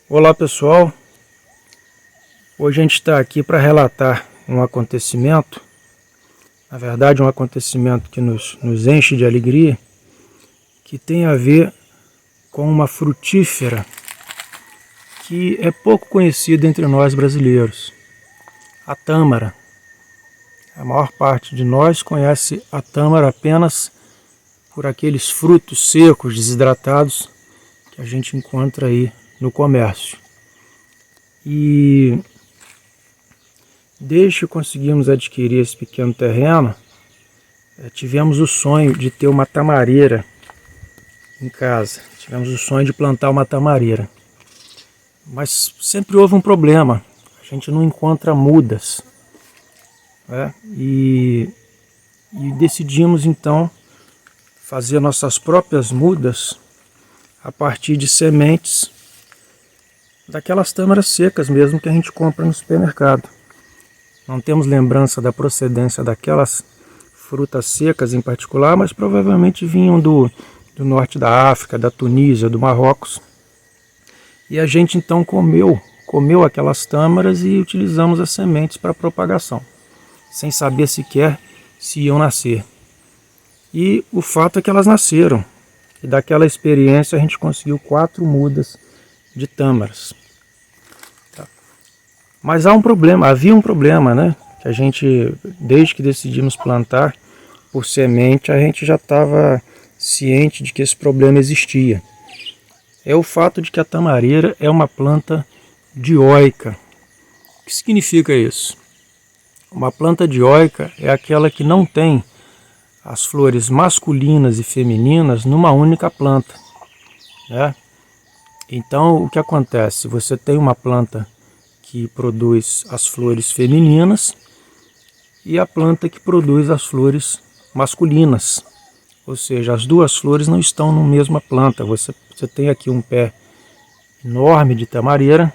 Olá pessoal, hoje a gente está aqui para relatar um acontecimento, na verdade um acontecimento que nos enche de alegria, que tem a ver com uma frutífera que é pouco conhecida entre nós brasileiros, a tâmara. A maior parte de nós conhece a tâmara apenas por aqueles frutos secos, desidratados, que a gente encontra aí no comércio. E desde que conseguimos adquirir esse pequeno terreno, tivemos o sonho de ter uma tamareira em casa. Tivemos o sonho de plantar uma tamareira. Mas sempre houve um problema, a gente não encontra mudas. E decidimos então fazer nossas próprias mudas a partir de sementes daquelas tâmaras secas mesmo que a gente compra no supermercado. Não temos lembrança da procedência daquelas frutas secas em particular, mas provavelmente vinham do norte da África, da Tunísia, do Marrocos. E a gente então comeu aquelas tâmaras e utilizamos as sementes para propagação, sem saber sequer se iam nascer. E o fato é que elas nasceram. E daquela experiência a gente conseguiu 4 mudas de tâmaras. Mas havia um problema, né? Que a gente, desde que decidimos plantar por semente, a gente já estava ciente de que esse problema existia. É o fato de que a tamareira é uma planta dioica. O que significa isso? Uma planta dioica é aquela que não tem as flores masculinas e femininas numa única planta, né? Então o que acontece? Você tem uma planta que produz as flores femininas e a planta que produz as flores masculinas. Ou seja, as duas flores não estão na mesma planta. Você tem aqui um pé enorme de tamareira,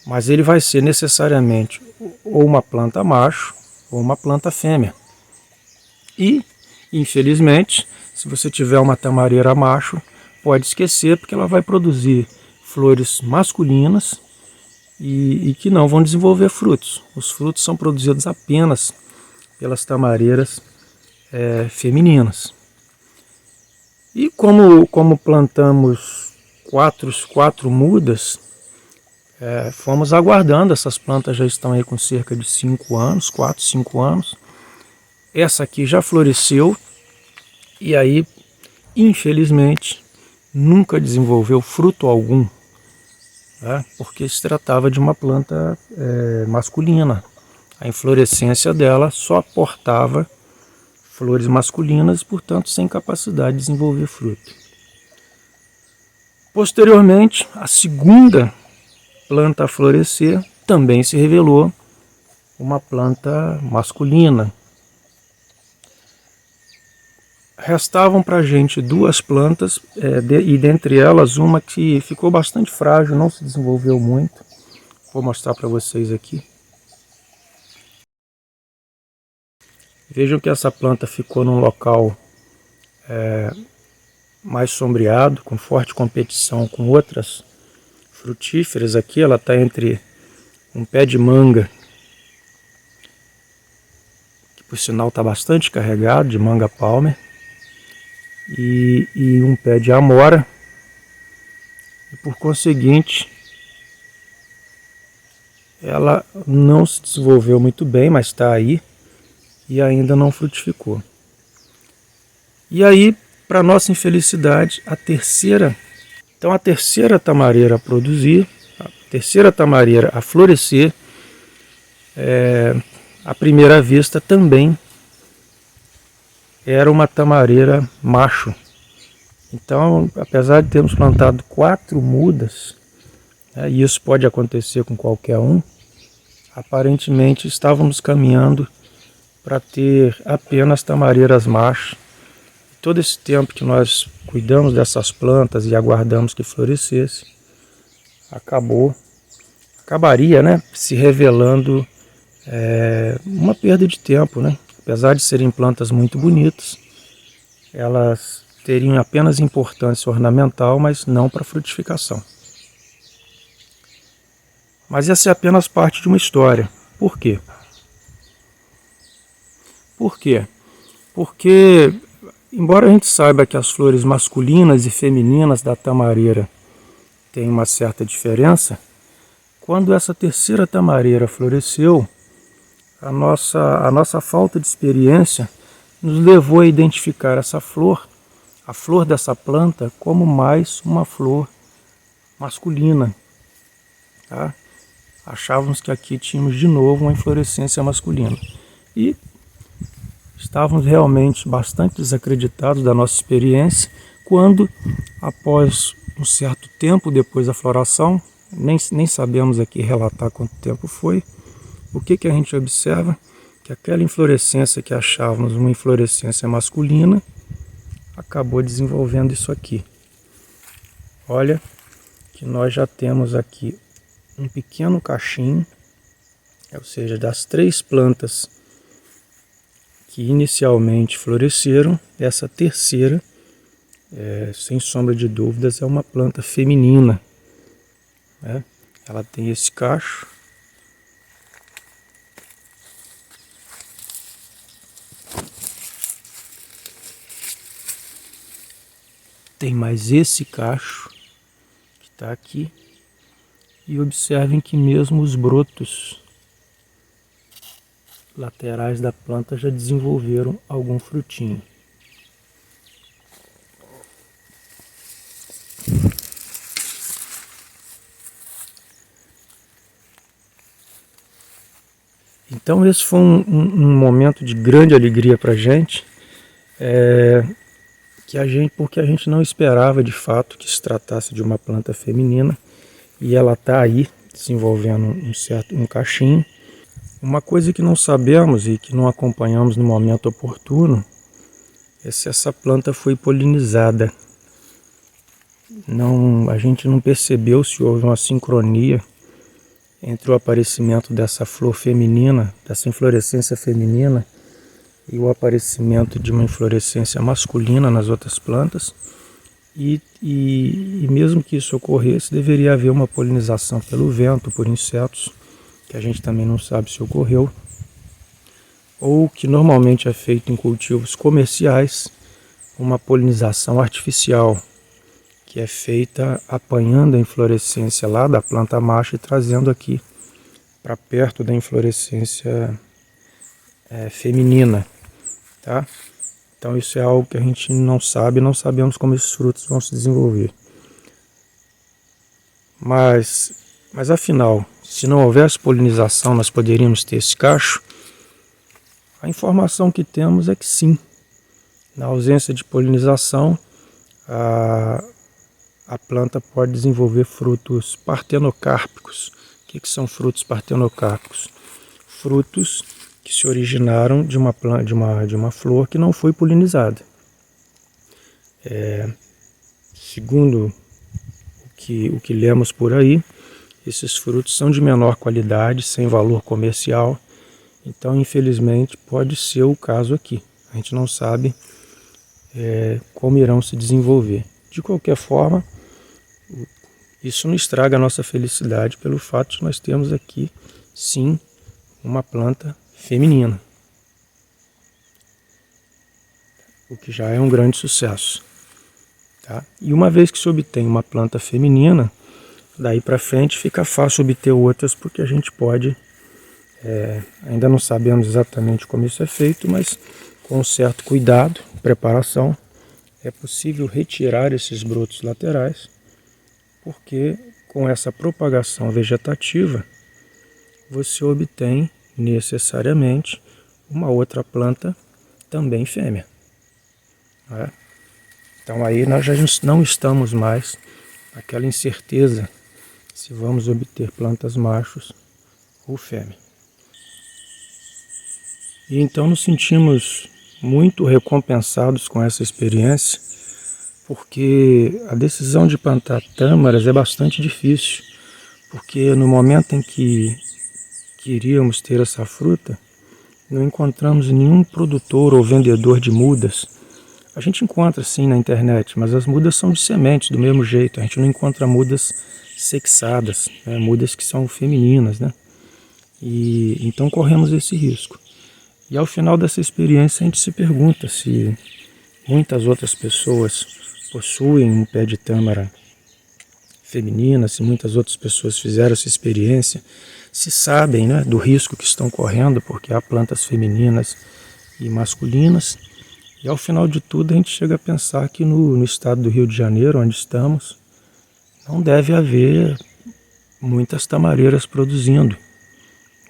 mas ele vai ser necessariamente ou uma planta macho ou uma planta fêmea. E, infelizmente, se você tiver uma tamareira macho, pode esquecer, porque ela vai produzir flores masculinas e que não vão desenvolver frutos. Os frutos são produzidos apenas pelas tamareiras femininas. E como plantamos quatro mudas, fomos aguardando. Essas plantas já estão aí com cerca de 5 anos, 4, 5 anos. Essa aqui já floresceu e aí, infelizmente, nunca desenvolveu fruto algum, porque se tratava de uma planta masculina. A inflorescência dela só portava flores masculinas e, portanto, sem capacidade de desenvolver fruto. Posteriormente, a segunda planta a florescer também se revelou uma planta masculina. Restavam para a gente 2 plantas, e dentre elas uma que ficou bastante frágil, não se desenvolveu muito. Vou mostrar para vocês aqui. Vejam que essa planta ficou num local mais sombreado, com forte competição com outras frutíferas. Aqui ela está entre um pé de manga, que por sinal está bastante carregado, de manga palmer, e um pé de amora, e por conseguinte ela não se desenvolveu muito bem, mas está aí e ainda não frutificou. E aí, para nossa infelicidade, a terceira tamareira a produzir, a terceira tamareira a florescer, à primeira vista também era uma tamareira macho. Então, apesar de termos plantado 4 mudas, e isso pode acontecer com qualquer um, aparentemente estávamos caminhando para ter apenas tamareiras machos. Todo esse tempo que nós cuidamos dessas plantas e aguardamos que florescesse, acabaria, né, se revelando uma perda de tempo, né? Apesar de serem plantas muito bonitas, elas teriam apenas importância ornamental, mas não para frutificação. Mas essa é apenas parte de uma história. Por quê? Por quê? Porque, embora a gente saiba que as flores masculinas e femininas da tamareira têm uma certa diferença, quando essa terceira tamareira floresceu, a nossa falta de experiência nos levou a identificar essa flor, a flor dessa planta, como mais uma flor masculina. Tá? Achávamos que aqui tínhamos de novo uma inflorescência masculina. E estávamos realmente bastante desacreditados da nossa experiência quando, após um certo tempo depois da floração, nem sabemos aqui relatar quanto tempo foi, o que a gente observa? Que aquela inflorescência que achávamos uma inflorescência masculina acabou desenvolvendo isso aqui. Olha que nós já temos aqui um pequeno cachinho, ou seja, das 3 plantas que inicialmente floresceram, essa terceira, sem sombra de dúvidas, é uma planta feminina. Né? Ela tem esse cacho. Tem mais esse cacho que está aqui. E observem que mesmo os brotos laterais da planta já desenvolveram algum frutinho. Então esse foi um momento de grande alegria para a gente, porque a gente não esperava de fato que se tratasse de uma planta feminina, e ela está aí desenvolvendo um cachinho. Uma coisa que não sabemos e que não acompanhamos no momento oportuno é se essa planta foi polinizada. A gente não percebeu se houve uma sincronia entre o aparecimento dessa flor feminina, dessa inflorescência feminina, e o aparecimento de uma inflorescência masculina nas outras plantas. E mesmo que isso ocorresse, deveria haver uma polinização pelo vento, por insetos, que a gente também não sabe se ocorreu, ou que normalmente é feito em cultivos comerciais, uma polinização artificial, que é feita apanhando a inflorescência lá da planta macho e trazendo aqui para perto da inflorescência feminina. Tá? Então isso é algo que a gente não sabe, não sabemos como esses frutos vão se desenvolver. Mas afinal, se não houvesse polinização, nós poderíamos ter esse cacho? A informação que temos é que sim. Na ausência de polinização, a planta pode desenvolver frutos partenocárpicos. O que são frutos partenocárpicos? Frutos que se originaram de uma flor que não foi polinizada. Segundo o que lemos por aí, esses frutos são de menor qualidade, sem valor comercial. Então, infelizmente, pode ser o caso aqui. A gente não sabe como irão se desenvolver. De qualquer forma, isso não estraga a nossa felicidade pelo fato de nós termos aqui, sim, uma planta feminina, o que já é um grande sucesso. Tá? E uma vez que se obtém uma planta feminina, daí para frente fica fácil obter outras, porque a gente pode, ainda não sabemos exatamente como isso é feito, mas com um certo cuidado, preparação, é possível retirar esses brotos laterais, porque com essa propagação vegetativa você obtém necessariamente uma outra planta também fêmea. Né? Então aí nós já não estamos mais naquela incerteza se vamos obter plantas machos ou fêmea. E então nos sentimos muito recompensados com essa experiência, porque a decisão de plantar tâmaras é bastante difícil, porque no momento em que queríamos ter essa fruta, não encontramos nenhum produtor ou vendedor de mudas A gente encontra sim na internet, mas as mudas são de sementes do mesmo jeito. A gente não encontra mudas sexadas, né? Mudas que são femininas, né? E então corremos esse risco. E ao final dessa experiência a gente se pergunta se muitas outras pessoas possuem um pé de tâmara feminina, se muitas outras pessoas fizeram essa experiência, se sabem, né, do risco que estão correndo, porque há plantas femininas e masculinas. E ao final de tudo a gente chega a pensar que no estado do Rio de Janeiro, onde estamos, não deve haver muitas tamareiras produzindo,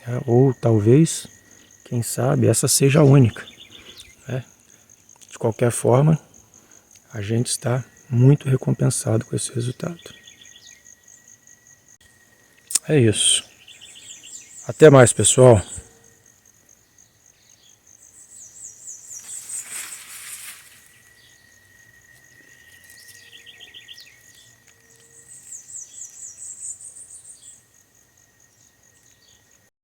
né? Ou talvez, quem sabe, essa seja a única, né? De qualquer forma, a gente está muito recompensado com esse resultado. É isso. Até mais, pessoal.